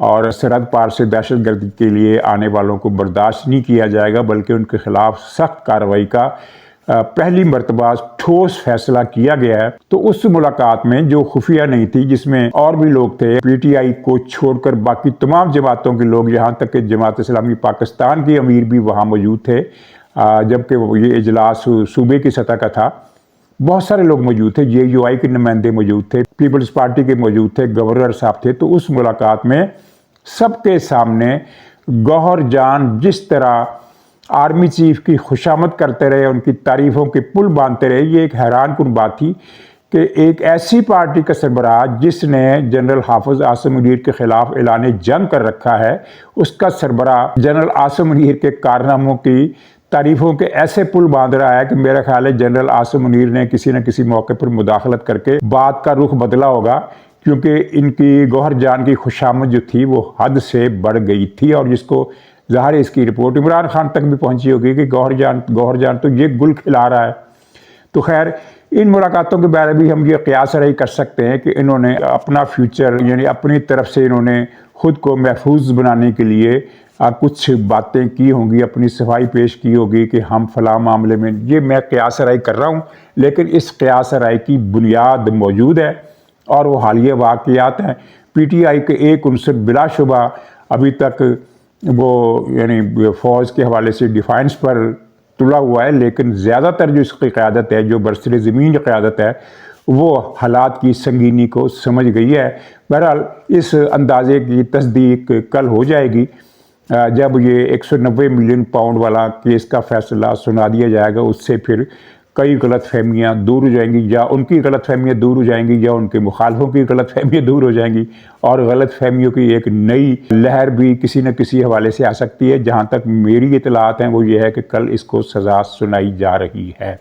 اور سرحد پار سے دہشت گردی کے لیے آنے والوں کو برداشت نہیں کیا جائے گا، بلکہ ان کے خلاف سخت کارروائی کا پہلی مرتبہ ٹھوس فیصلہ کیا گیا ہے۔ تو اس ملاقات میں جو خفیہ نہیں تھی، جس میں اور بھی لوگ تھے، پی ٹی آئی کو چھوڑ کر باقی تمام جماعتوں کے لوگ، یہاں تک کہ جماعت اسلامی پاکستان کے امیر بھی وہاں موجود تھے، جبکہ یہ اجلاس صوبے کی سطح کا تھا، بہت سارے لوگ موجود تھے، جے یو آئی کے نمائندے موجود تھے، پیپلز پارٹی کے موجود تھے، گورنر صاحب تھے۔ تو اس ملاقات میں سب کے سامنے گوہر جان جس طرح آرمی چیف کی خوشامد کرتے رہے، ان کی تعریفوں کے پل باندھتے رہے، یہ ایک حیران کن بات تھی کہ ایک ایسی پارٹی کا سربراہ جس نے جنرل حافظ عاصم منیر کے خلاف اعلان جنگ کر رکھا ہے، اس کا سربراہ جنرل عاصم منیر کے کارناموں کی تعریفوں کے ایسے پل باندھ رہا ہے کہ میرا خیال ہے جنرل عاصم منیر نے کسی نہ کسی موقع پر مداخلت کر کے بات کا رخ بدلا ہوگا، کیونکہ ان کی گوہر جان کی خوشامد جو تھی وہ حد سے بڑھ گئی تھی، اور جس کو ظاہر ہے اس کی رپورٹ عمران خان تک بھی پہنچی ہوگی کہ گوہر جان تو یہ گل کھلا رہا ہے۔ تو خیر، ان ملاقاتوں کے بارے بھی ہم یہ قیاس رہی کر سکتے ہیں کہ انہوں نے اپنا فیوچر، یعنی اپنی طرف سے انہوں نے خود کو محفوظ بنانے کے لیے کچھ باتیں کی ہوں گی، اپنی صفائی پیش کی ہوگی کہ ہم فلاں معاملے میں، یہ میں قیاس رائے کر رہا ہوں، لیکن اس قیاس رائے کی بنیاد موجود ہے اور وہ حالیہ واقعات ہیں۔ پی ٹی آئی کے ایک عنصر بلا شبہ ابھی تک وہ یعنی فوج کے حوالے سے ڈیفائنس پر تلا ہوا ہے، لیکن زیادہ تر جو اس کی قیادت ہے، جو برسر زمین کی قیادت ہے، وہ حالات کی سنگینی کو سمجھ گئی ہے۔ بہرحال اس اندازے کی تصدیق کل ہو جائے گی جب یہ 190 ملین پاؤنڈ والا کیس کا فیصلہ سنا دیا جائے گا۔ اس سے پھر کئی غلط فہمیاں دور ہو جائیں گی، یا ان کی غلط فہمیاں دور ہو جائیں گی، یا ان کے مخالفوں کی غلط فہمیاں دور ہو جائیں گی، اور غلط فہمیوں کی ایک نئی لہر بھی کسی نہ کسی حوالے سے آ سکتی ہے۔ جہاں تک میری اطلاعات ہیں وہ یہ ہے کہ کل اس کو سزا سنائی جا رہی ہے۔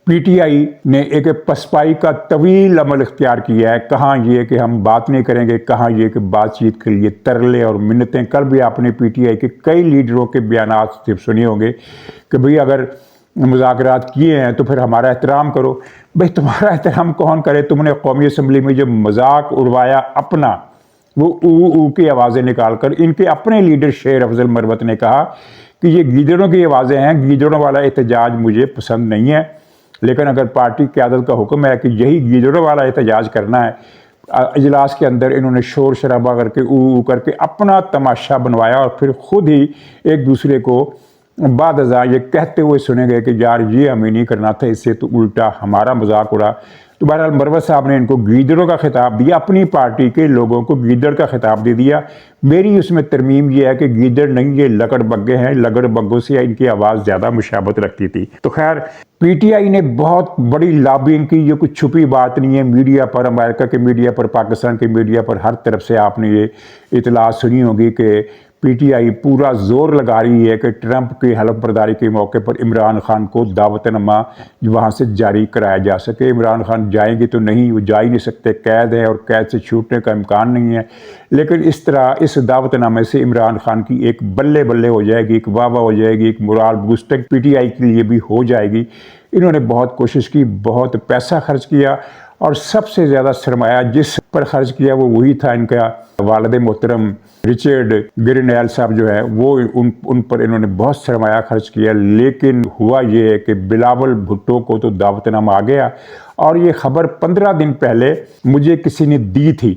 پی ٹی آئی نے ایک پسپائی کا طویل عمل اختیار کیا ہے، کہاں یہ کہ ہم بات نہیں کریں گے، کہاں یہ کہ بات چیت کے لیے ترلے اور منتیں۔ کل بھی آپ نے پی ٹی آئی کے کئی لیڈروں کے بیانات صرف سنے ہوں گے کہ بھئی اگر مذاکرات کیے ہیں تو پھر ہمارا احترام کرو۔ بھئی تمہارا احترام کون کرے؟ تم نے قومی اسمبلی میں جو مذاق اڑوایا اپنا، وہ او کی آوازیں نکال کر، ان کے اپنے لیڈر شیر افضل مروت نے کہا کہ یہ گیدڑوں کی آوازیں ہیں، گیدڑوں والا احتجاج مجھے پسند نہیں ہے، لیکن اگر پارٹی قیادت کا حکم ہے کہ یہی گیدڑوں والا احتجاج کرنا ہے، اجلاس کے اندر انہوں نے شور شرابہ کر کے کر کے اپنا تماشا بنوایا، اور پھر خود ہی ایک دوسرے کو بعد ازاں یہ کہتے ہوئے سنے گئے کہ یار یہ ہمیں نہیں کرنا تھا، اس سے تو الٹا ہمارا مذاق اڑا۔ تو بہرحال مروت صاحب نے ان کو گیدڑوں کا خطاب دیا، اپنی پارٹی کے لوگوں کو گیدڑ کا خطاب دے دیا۔ میری اس میں ترمیم یہ ہے کہ گیدڑ نہیں، یہ لگڑ بگے ہیں، لگڑ بگوں سے ان کی آواز زیادہ مشابہت رکھتی تھی۔ تو خیر، پی ٹی آئی نے بہت بڑی لابینگ کی، یہ کچھ چھپی بات نہیں ہے۔ میڈیا پر، امریکہ کے میڈیا پر، پاکستان کے میڈیا پر، ہر طرف سے آپ نے یہ اطلاع سنی ہوگی کہ پی ٹی آئی پورا زور لگا رہی ہے کہ ٹرمپ کی حلف برداری کے موقع پر عمران خان کو دعوت نامہ وہاں سے جاری کرایا جا سکے۔ عمران خان جائیں گے تو نہیں، وہ جا ہی نہیں سکتے، قید ہے اور قید سے چھوٹنے کا امکان نہیں ہے، لیکن اس طرح اس دعوت نامے سے عمران خان کی ایک بلے بلے ہو جائے گی، ایک واہ واہ ہو جائے گی، ایک morale boosting P T I کے لیے بھی ہو جائے گی۔ انہوں نے بہت کوشش کی، بہت پیسہ خرچ کیا، اور سب سے زیادہ سرمایہ جس پر خرچ کیا وہ وہی تھا ان کا والد محترم رچرڈ گرینیل صاحب جو ہے، وہ ان پر انہوں نے بہت سرمایہ خرچ کیا۔ لیکن ہوا یہ ہے کہ بلاول بھٹو کو تو دعوت نامہ آ گیا، اور یہ خبر 15 دن پہلے مجھے کسی نے دی تھی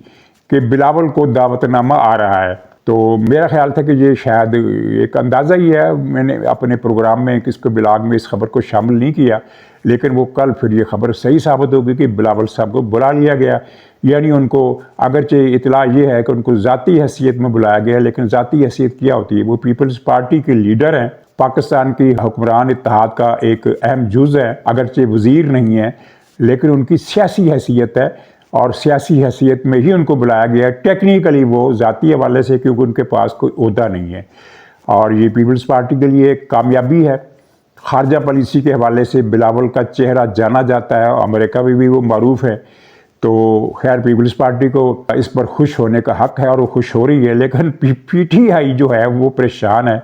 کہ بلاول کو دعوت نامہ آ رہا ہے۔ تو میرا خیال تھا کہ یہ شاید ایک اندازہ ہی ہے، میں نے اپنے پروگرام میں اس کو بلاگ میں اس خبر کو شامل نہیں کیا، لیکن وہ کل پھر یہ خبر صحیح ثابت ہوگی کہ بلاول صاحب کو بلا لیا گیا۔ یعنی ان کو اگرچہ اطلاع یہ ہے کہ ان کو ذاتی حیثیت میں بلایا گیا، لیکن ذاتی حیثیت کیا ہوتی ہے؟ وہ پیپلز پارٹی کے لیڈر ہیں، پاکستان کی حکمران اتحاد کا ایک اہم جز ہے، اگرچہ وزیر نہیں ہے، لیکن ان کی سیاسی حیثیت ہے، اور سیاسی حیثیت میں ہی ان کو بلایا گیا ہے۔ ٹیکنیکلی وہ ذاتی حوالے سے، کیونکہ ان کے پاس کوئی عہدہ نہیں ہے، اور یہ پیپلز پارٹی کے لیے ایک کامیابی ہے۔ خارجہ پالیسی کے حوالے سے بلاول کا چہرہ جانا جاتا ہے، امریکہ میں بھی وہ معروف ہے۔ تو خیر، پیپلز پارٹی کو اس پر خوش ہونے کا حق ہے، اور وہ خوش ہو رہی ہے، لیکن پی ٹی آئی جو ہے وہ پریشان ہے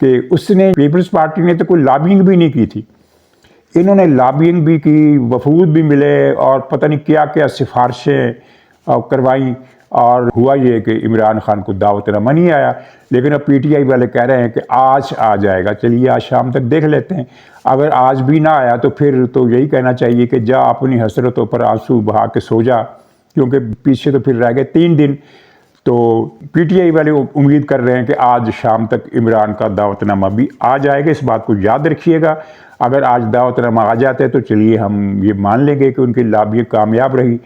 کہ اس نے، پیپلز پارٹی نے تو کوئی لابینگ بھی نہیں کی تھی، انہوں نے لابینگ بھی کی، وفود بھی ملے، اور پتہ نہیں کیا کیا سفارشیں کروائیں، اور ہوا یہ کہ عمران خان کو دعوت نامہ نہیں آیا، لیکن اب پی ٹی آئی والے کہہ رہے ہیں کہ آج آ جائے گا۔ چلیے آج شام تک دیکھ لیتے ہیں، اگر آج بھی نہ آیا تو پھر تو یہی کہنا چاہیے کہ جا اپنی حسرتوں پر آنسو بہا کے سو جا، کیونکہ پیچھے تو پھر رہ گئے 3 دن۔ تو پی ٹی آئی والے امید کر رہے ہیں کہ آج شام تک عمران کا دعوت نامہ بھی آ جائے گا۔ اس بات کو یاد رکھیے گا، اگر آج دعوت نامہ آ جاتے تو چلیے ہم یہ مان لیں گے کہ ان کی لابی کامیاب رہی،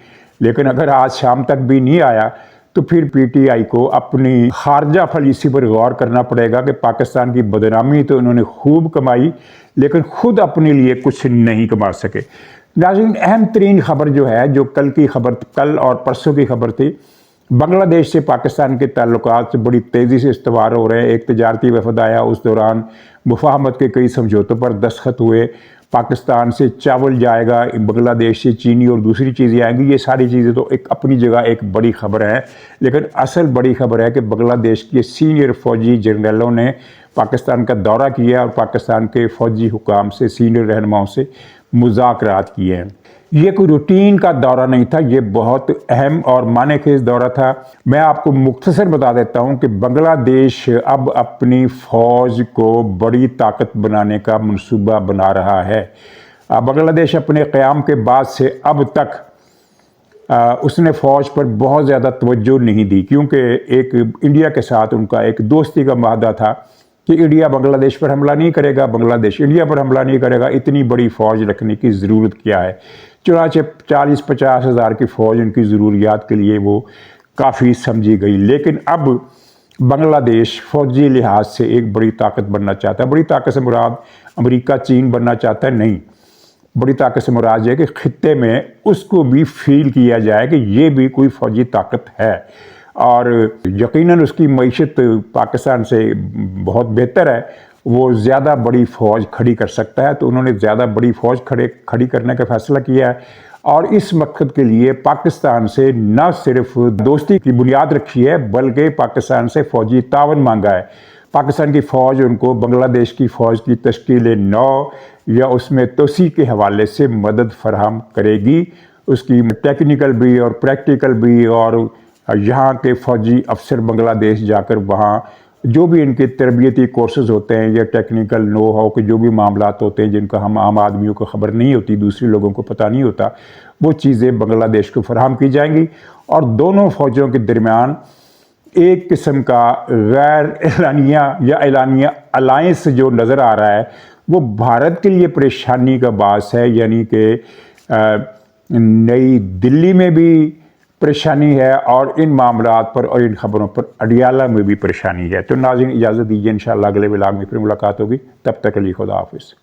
لیکن اگر آج شام تک بھی نہیں آیا تو پھر پی ٹی آئی کو اپنی خارجہ پالیسی پر غور کرنا پڑے گا کہ پاکستان کی بدنامی تو انہوں نے خوب کمائی لیکن خود اپنے لیے کچھ نہیں کما سکے۔ ناظرین، اہم ترین خبر جو ہے، جو کل اور پرسوں کی خبر تھی، بنگلہ دیش سے پاکستان کے تعلقات بڑی تیزی سے استوار ہو رہے ہیں۔ ایک تجارتی وفد آیا، اس دوران مفاہمت کے کئی سمجھوتوں پر دستخط ہوئے۔ پاکستان سے چاول جائے گا، بنگلہ دیش سے چینی اور دوسری چیزیں آئیں گی۔ یہ ساری چیزیں تو اپنی جگہ ایک بڑی خبر ہے، لیکن اصل بڑی خبر ہے کہ بنگلہ دیش کے سینئر فوجی جنرلوں نے پاکستان کا دورہ کیا اور پاکستان کے فوجی حکام سے، سینئر رہنماؤں سے مذاکرات کیے ہیں۔ یہ کوئی روٹین کا دورہ نہیں تھا، یہ بہت اہم اور معنی خیز دورہ تھا۔ میں آپ کو مختصر بتا دیتا ہوں کہ بنگلہ دیش اب اپنی فوج کو بڑی طاقت بنانے کا منصوبہ بنا رہا ہے۔ بنگلہ دیش اپنے قیام کے بعد سے اب تک اس نے فوج پر بہت زیادہ توجہ نہیں دی، کیونکہ ایک انڈیا کے ساتھ ان کا ایک دوستی کا معاہدہ تھا کہ انڈیا بنگلہ دیش پر حملہ نہیں کرے گا، بنگلہ دیش انڈیا پر حملہ نہیں کرے گا، اتنی بڑی فوج رکھنے کی ضرورت کیا ہے۔ چنانچہ 40-50 ہزار کی فوج ان کی ضروریات کے لیے وہ کافی سمجھی گئی، لیکن اب بنگلہ دیش فوجی لحاظ سے ایک بڑی طاقت بننا چاہتا ہے۔ بڑی طاقت سے مراد امریکہ چین بننا چاہتا ہے نہیں، بڑی طاقت سے مراد یہ کہ خطے میں اس کو بھی فیل کیا جائے کہ یہ بھی کوئی فوجی طاقت ہے، اور یقیناً اس کی معیشت پاکستان سے بہت بہتر ہے، وہ زیادہ بڑی فوج کھڑی کر سکتا ہے۔ تو انہوں نے زیادہ بڑی فوج کھڑی کرنے کا فیصلہ کیا ہے، اور اس مقصد کے لیے پاکستان سے نہ صرف دوستی کی بنیاد رکھی ہے بلکہ پاکستان سے فوجی تعاون مانگا ہے۔ پاکستان کی فوج ان کو بنگلہ دیش کی فوج کی تشکیل نو یا اس میں توسیع کے حوالے سے مدد فراہم کرے گی، اس کی ٹیکنیکل بھی اور پریکٹیکل بھی، اور یہاں کے فوجی افسر بنگلہ دیش جا کر وہاں جو بھی ان کے تربیتی کورسز ہوتے ہیں یا ٹیکنیکل نو ہاؤ کے جو بھی معاملات ہوتے ہیں جن کا ہم عام آدمیوں کو خبر نہیں ہوتی، دوسرے لوگوں کو پتہ نہیں ہوتا، وہ چیزیں بنگلہ دیش کو فراہم کی جائیں گی، اور دونوں فوجوں کے درمیان ایک قسم کا غیر اعلانیہ یا اعلانیہ الائنس جو نظر آ رہا ہے وہ بھارت کے لیے پریشانی کا باعث ہے، یعنی کہ نئی دلی میں بھی پریشانی ہے، اور ان معاملات پر اور ان خبروں پر اڈیالہ میں بھی پریشانی ہے۔ تو ناظرین، اجازت دیجیے، انشاءاللہ اگلے ولاگ میں پھر ملاقات ہوگی، تب تک کے لیے خدا حافظ۔